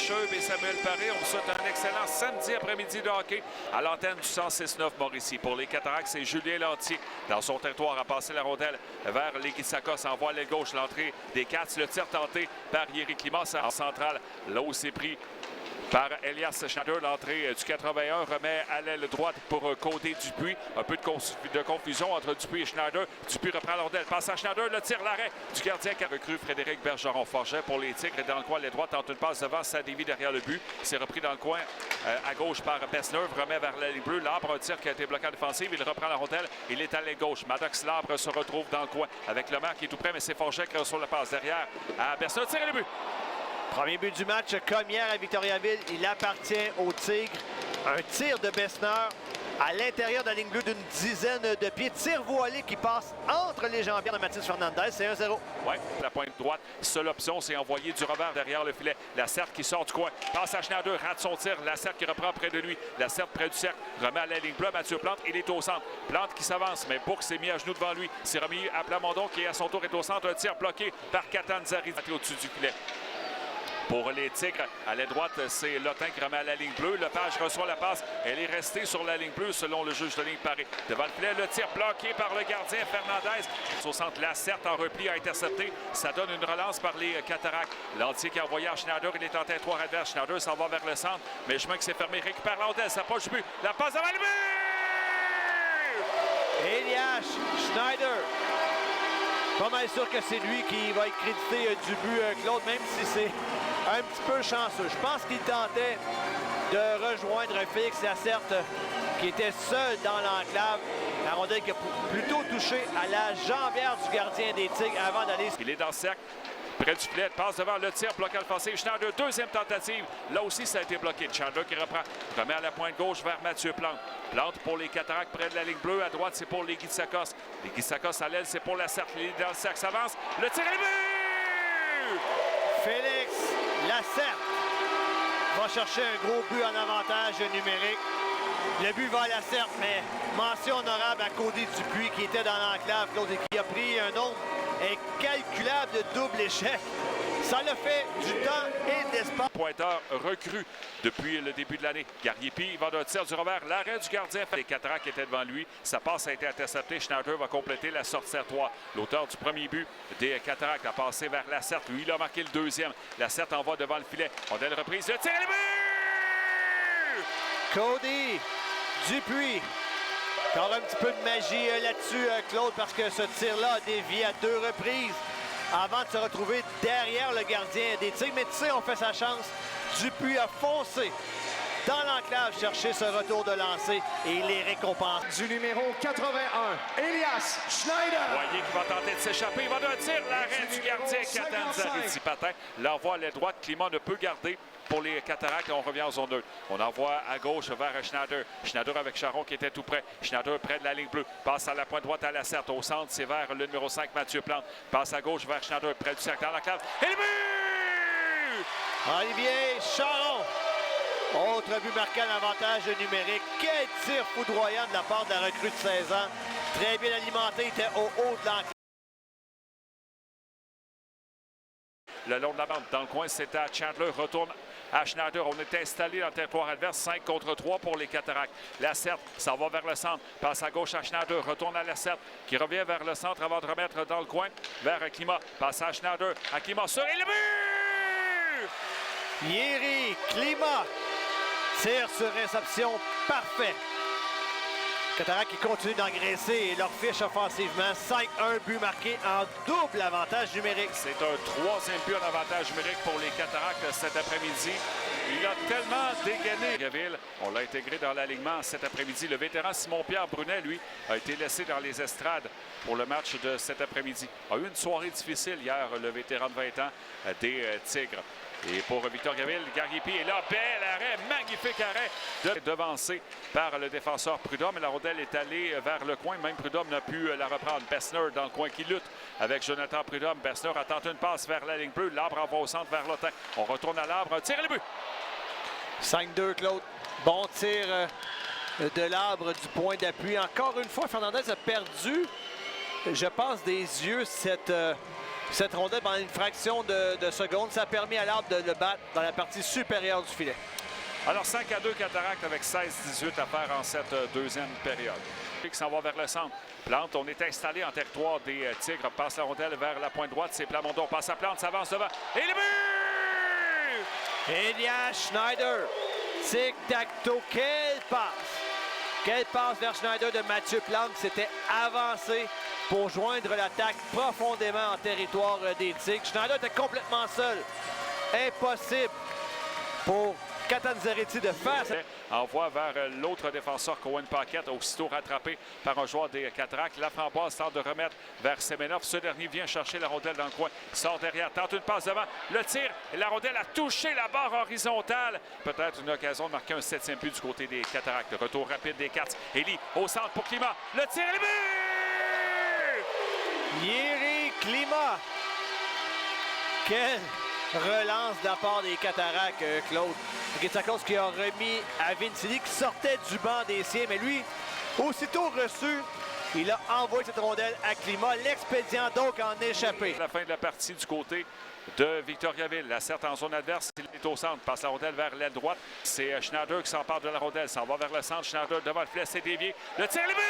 Cheub et Samuel Paré. On vous souhaite un excellent samedi après-midi de hockey à l'antenne du 106.9 Mauricie. Pour les Cataractes, c'est Julien Lantier dans son territoire à passer la rondelle vers les Guissacos. Envoie à l'aile gauche l'entrée des Cats. Le tir tenté par Yeri Klimas en centrale. Là où c'est pris par Elias Schneider. L'entrée du 81 remet à l'aile droite pour Cody Dupuis. Un peu de confusion entre Dupuis et Schneider. Dupuis reprend la rondelle, passe à Schneider, le tir, l'arrêt du gardien qui a recru Frédéric Bergeron-Forget pour les Tigres. Dans le coin, l'aile droite tente une passe devant, ça dévie derrière le but. C'est repris dans le coin à gauche par Besneuve, remet vers la ligne bleue. Labre, un tir qui a été bloqué en défensive. Il reprend la rondelle, il est à l'aile gauche. Maddox Labre se retrouve dans le coin avec Lemaire qui est tout près, mais c'est Forget qui reçoit la passe derrière à Besneuve. Tire et le but! Premier but du match, comme hier à Victoriaville, il appartient aux Tigres. Un tir de Besneur à l'intérieur de la ligne bleue d'une dizaine de pieds. Tir voilé qui passe entre les jambières de Mathis Fernandez. C'est 1-0. Oui, la pointe droite. Seule option, c'est envoyer du revers derrière le filet. Lacerte qui sort du coin. Passe à Schneider, rate son tir. Lacerte qui reprend près de lui. Lacerte près du cercle. Remet à la ligne bleue. Mathieu Plante, il est au centre. Plante qui s'avance, mais Bourque s'est mis à genoux devant lui. C'est remis à Plamondon qui, à son tour, est au centre. Un tir bloqué par Catanzari au-dessus du filet. Pour les Tigres, à l'aile droite, c'est Lotin qui remet à la ligne bleue. Lepage reçoit la passe. Elle est restée sur la ligne bleue selon le juge de ligne Paré. Devant le filet, le tir bloqué par le gardien Fernandez. Au centre, Lacerte en repli a intercepté. Ça donne une relance par les Cataractes. Lantier qui a envoyé à Schneider. Il est en territoire adverse. Schneider s'en va vers le centre. Mais le chemin qui s'est fermé récupère la rondelle. Ça poche du but. La passe avant le but! Elias Schneider. Pas mal sûr que c'est lui qui va être crédité du but, Claude, même si c'est un petit peu chanceux. Je pense qu'il tentait de rejoindre Félix Lacerte, qui était seul dans l'enclave. La rondelle qui a plutôt touché à la jambière du gardien des Tigres avant d'aller. Il est dans le cercle. Près du filet, passe devant le tir, bloqué offensif. Schneider, deuxième tentative. Là aussi, ça a été bloqué. Chandler qui reprend, remet à la pointe gauche vers Mathieu Plante. Plante pour les Cataractes près de la ligne bleue. À droite, c'est pour les Guissacos. Les Guissacos à l'aile, c'est pour Lacerte. Il est dans le cercle, s'avance. Le tir et le but! Félix Lacerte va chercher un gros but en avantage numérique. Le but va à Lacerte, mais mention honorable à Cody Dupuis qui était dans l'enclave, Claude, et qui a pris un nombre incalculable de double échec. Ça l'a fait du temps et de l'espace. Pointeur recru depuis le début de l'année. Gariepi va d'un tir du revers. L'arrêt du gardien. Les Cataractes étaient devant lui. Sa passe a été interceptée. Schneider va compléter la sortie à 3. L'auteur du premier but des Cataractes a passé vers Lacerte. Lui, il a marqué le deuxième. Lacerte envoie devant le filet. On a une reprise. Le tir et le but! Cody Dupuis. Encore un petit peu de magie là-dessus, Claude, parce que ce tir-là a dévié à 2 reprises avant de se retrouver derrière le gardien des Tigres. Mais tu sais, on fait sa chance. Dupuis a foncé dans l'enclave chercher ce retour de lancer et il est récompensé. Du numéro 81, Elias Schneider. Voyez qu'il va tenter de s'échapper. Il va d'un tir. L'arrêt du gardien Catanzari. Patin. L'envoi à l'aile droite. Climat ne peut garder. Pour les Cataractes, on revient en zone 2. On envoie à gauche vers Schneider. Schneider avec Charon qui était tout près. Schneider près de la ligne bleue. Passe à la pointe droite à Lacerte. Au centre, c'est vers le numéro 5, Mathieu Plante. Passe à gauche vers Schneider, près du cercle dans la cave. Et le but! Olivier Charon. Autre but marquant l'avantage numérique. Quel tir foudroyant de la part de la recrue de 16 ans. Très bien alimenté, était au haut de l'enclave. Le long de la bande, dans le coin, c'est à Chandler. Retourne à Schneider. On est installé dans le territoire adverse. 5 contre 3 pour les Cataractes. Lacerte, ça va vers le centre. Passe à gauche à Schneider. Retourne à Lacerte, qui revient vers le centre avant de remettre dans le coin vers Climat. Passe à Schneider. À Climat sur et le but! Yeri Climat. Tir sur réception parfait. Cataractes qui continue d'engraisser et leur fiche offensivement. 5-1 but marqué en double avantage numérique. C'est un 3e but en avantage numérique pour les Cataractes cet après-midi. Il a tellement dégainé. On l'a intégré dans l'alignement cet après-midi. Le vétéran Simon-Pierre Brunet, lui, a été laissé dans les estrades pour le match de cet après-midi. A eu une soirée difficile hier, le vétéran de 20 ans des Tigres. Et pour Victoriaville, Gariepi est là. Bel arrêt, magnifique arrêt devancé par le défenseur Prudhomme. La rondelle est allée vers le coin. Même Prudhomme n'a pu la reprendre. Besneur dans le coin qui lutte avec Jonathan Prudhomme. Besneur a tenté une passe vers la ligne bleue. Labre envoie au centre vers Lotin. On retourne à Labre. Un tir et le but. 5-2, Claude. Bon tir de Labre du point d'appui. Encore une fois, Fernandez a perdu, je pense, des yeux Cette rondelle, pendant une fraction de seconde, ça a permis à l'arbre de le battre dans la partie supérieure du filet. Alors 5-2 Cataractes avec 16-18 à faire en cette deuxième période. Qui s'en va vers le centre. Plante, on est installé en territoire des Tigres. Passe la rondelle vers la pointe droite. C'est Plamondon. Passe à Plante, s'avance devant. Et le but! Elias Schneider. Tic-tac-toe. Quelle passe! Quelle passe vers Schneider de Mathieu Plante qui s'était avancé pour joindre l'attaque profondément en territoire des Tigres. Schneider était complètement seul. Impossible pour Catanzariti de faire ça. Envoie vers l'autre défenseur, Cohen Paquette, aussitôt rattrapé par un joueur des Cataractes. La Framboise tente de remettre vers Semenov. Ce dernier vient chercher la rondelle dans le coin. Sort derrière, tente une passe devant. Le tir, la rondelle a touché la barre horizontale. Peut-être une occasion de marquer un 7e but du côté des Cataractes. Retour rapide des Cats. Élie au centre pour Climat. Le tir et le but! Jiri Klima. Quelle relance de la part des Cataractes, Claude. Gitsakos qui a remis à Vincili qui sortait du banc des siens, mais lui, aussitôt reçu, il a envoyé cette rondelle à Klima, l'expédient donc en échappé. La fin de la partie du côté de Victoriaville. La certes en zone adverse, il est au centre, passe la rondelle vers l'aile droite. C'est Schneider qui s'empare de la rondelle, s'en va vers le centre. Schneider devant le filet, c'est dévié. Le tir, le but!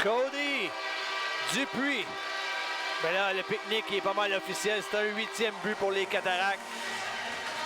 Cody Dupuis. Mais là, le pique-nique est pas mal officiel. C'est un 8e but pour les Cataractes.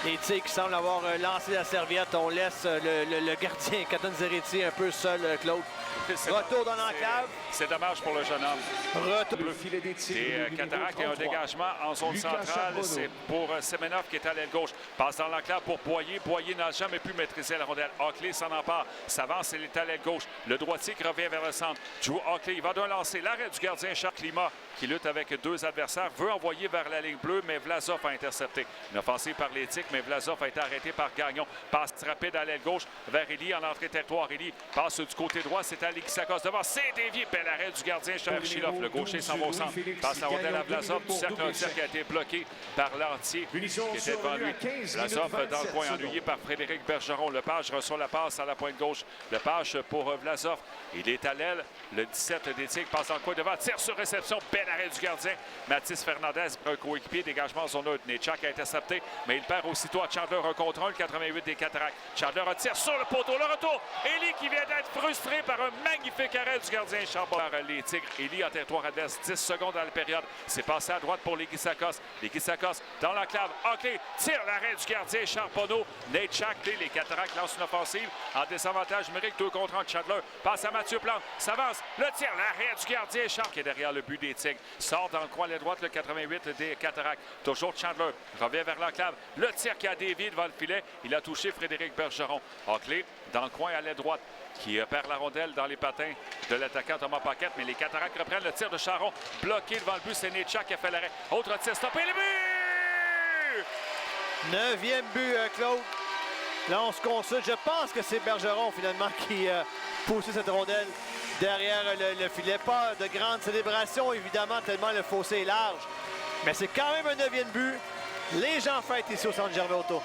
Les Tigres qui semblent avoir lancé la serviette. On laisse le gardien Catanzariti un peu seul, Claude. Retour dans l'enclave. C'est dommage pour le jeune homme. Retour. Le filet des Tigres. Des Cataractes et un dégagement en zone Lucas centrale. Charbonneau. C'est pour Semenov qui est à l'aile gauche. Passe dans l'enclave pour Boyer. Boyer n'a jamais pu maîtriser la rondelle. Hockley s'en empare. S'avance, il est à l'aile gauche. Le droitier qui revient vers le centre. Drew Hockley, il va d'un lancer. L'arrêt du gardien Charles Climat qui lutte avec deux adversaires. Veut envoyer vers la ligne bleue, mais Vlasov a intercepté. Une offensive par les Tigres, mais Vlasov a été arrêté par Gagnon. Passe rapide à l'aile gauche vers Élie en entrée territoire. Élie passe du côté droit. C'est à Alexakos devant. C'est dévié. Bel arrêt du gardien Charles Chiloff. Le gaucher s'en va au centre. Passe la rondelle à Vlasov du cercle. Un cercle qui a été bloqué par l'entier qui était devant lui. Vlasov dans le coin, ennuyé par Frédéric Bergeron. Lepage reçoit la passe à la pointe gauche. Lepage pour Vlasov. Il est à l'aile. Le 17 des Tigres passe dans le coin devant. Tire sur réception. Bel arrêt du gardien. Mathis Fernandez, un coéquipier. Dégagement en zone neutre. Netchak a intercepté, mais il perd aussitôt à Chandler. Un contre 1, le 88 des Cataractes. Chandler tire sur le poteau. Le retour. Élie qui vient d'être frustré par un magnifique arrêt du gardien Charbonneau. Les Tigres. Élie en territoire adverse. 10 secondes dans la période. C'est passé à droite pour les Gitsakos. Les Gitsakos dans l'enclave. Hockley tire l'arrêt du gardien Charbonneau. Netchak, les Cataractes lancent une offensive en désavantage numérique. 2 contre 1 de Chandler. Passe à Mathieu Plante. S'avance. Le tir. L'arrêt du gardien Charbonneau qui est derrière le but des Tigres. Sort dans le coin à la droite le 88 des Cataractes. Toujours Chandler. Revient vers l'enclave. Le tir qui a dévié devant le filet. Il a touché Frédéric Bergeron. Hockley dans le coin à l'aile droite qui perd la rondelle dans les patins de l'attaquant Thomas Paquette. Mais les Cataractes reprennent le tir de Charon. Bloqué devant le but. C'est Netchak qui a fait l'arrêt. Autre tir stoppé. Le but! 9e but, Claude. Là, on se consulte. Je pense que c'est Bergeron, finalement, qui poussait cette rondelle derrière le filet. Pas de grande célébration, évidemment, tellement le fossé est large. Mais c'est quand même un 9e but. Les gens fêtent ici au Centre Gervais Auto.